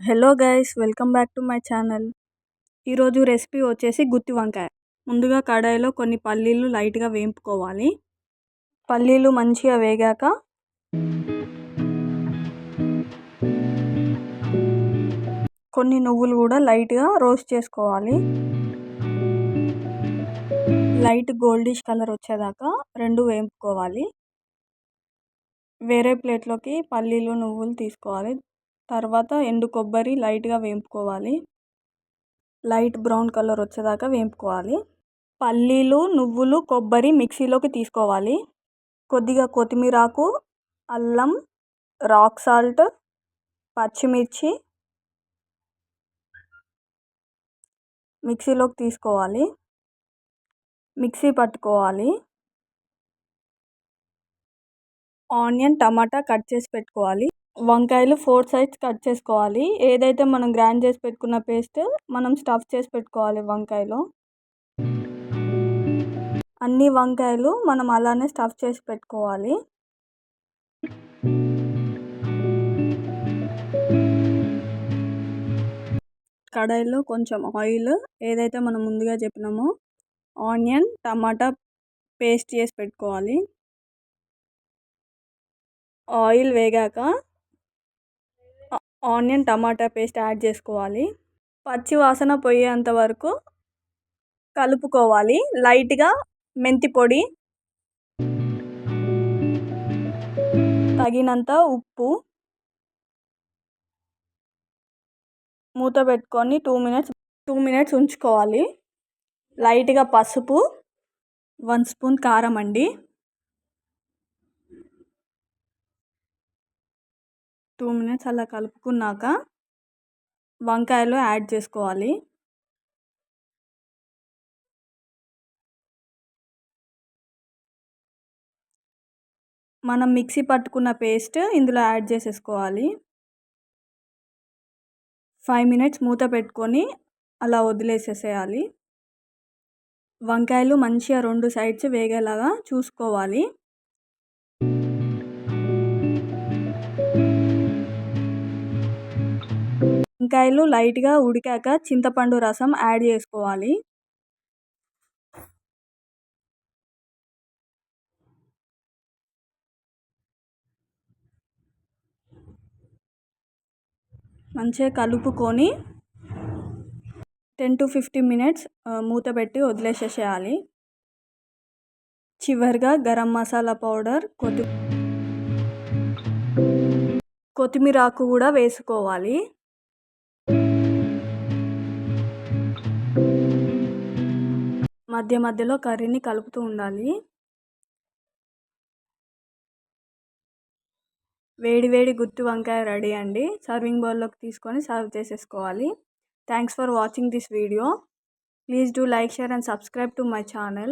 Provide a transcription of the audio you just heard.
Hello guys, welcome back to my channel. ఈరోజు recipe వచ్చేసి గుత్తి వంకాయ. ముందుగా కడాయిలో కొన్ని పల్లీలు లైట్గా వేయించుకోవాలి. పల్లీలు మంచిగా వేగాక కొన్ని నువ్వులు కూడా లైట్గా రోస్ట్ చేసుకోవాలి. లైట్ గోల్డిష్ కలర్ వచ్చేదాకా రెండు వేయించుకోవాలి. వేరే ప్లేట్లోకి పల్లీలు నువ్వులు తీసుకోవాలి. తర్వాత ఎండు కొబ్బరి లైట్గా వేయించుకోవాలి. లైట్ బ్రౌన్ కలర్ వచ్చేదాకా వేయించుకోవాలి. పల్లీలు నువ్వులు కొబ్బరి మిక్సీలోకి తీసుకోవాలి. కొద్దిగా కొత్తిమీరాకు, అల్లం, రాక్ సాల్ట్, పచ్చిమిర్చి మిక్సీలోకి తీసుకోవాలి. మిక్సీ పట్టుకోవాలి. ఆనియన్, టమాటా కట్ చేసి పెట్టుకోవాలి. వంకాయలు 4 సైడ్స్ కట్ చేసుకోవాలి. ఏదైతే మనం గ్రైండ్ చేసి పెట్టుకున్న పేస్ట్ మనం స్టఫ్ చేసి పెట్టుకోవాలి వంకాయలో. అన్ని వంకాయలు మనం అలానే స్టఫ్ చేసి పెట్టుకోవాలి. కడాయిలో కొంచెం ఆయిల్, ఏదైతే మనం ముందుగా చెప్పినామో ఆనియన్ టమాటా పేస్ట్ చేసి పెట్టుకోవాలి. ఆయిల్ వేగాక ఆనియన్ టమాటా పేస్ట్ యాడ్ చేసుకోవాలి. పచ్చి వాసన పోయేంత వరకు కలుపుకోవాలి. లైట్గా మెంతి పొడి, తగినంత ఉప్పు, మూత పెట్టుకొని 2 మినిట్స్ ఉంచుకోవాలి. లైట్గా పసుపు, 1 స్పూన్ కారం అండి. 2 మినిట్స్ అలా కలుపుకున్నాక వంకాయలు యాడ్ చేసుకోవాలి. మనం మిక్సీ పట్టుకున్న పేస్ట్ ఇందులో యాడ్ చేసేసుకోవాలి. 5 మినిట్స్ మూత పెట్టుకొని అలా వదిలేసేసేయాలి. వంకాయలు మంచిగా 2 సైడ్స్ వేగేలాగా చూసుకోవాలి. వంకాయలు లైట్గా ఉడికాక చింతపండు రసం యాడ్ చేసుకోవాలి. మంచిగా కలుపుకొని 10 to 15 మినిట్స్ మూత పెట్టి వదిలేసేసేయాలి. చివరిగా గరం మసాలా పౌడర్, కొత్తిమీర ఆకు కూడా వేసుకోవాలి. మధ్య మధ్యలో కర్రీని కలుపుతూ ఉండాలి. వేడి వేడి గుత్తి వంకాయ రెడీ అండి. సర్వింగ్ బౌల్లోకి తీసుకొని సర్వ్ చేసేసుకోవాలి. Thanks for watching this video. Please do like, share and subscribe to my channel.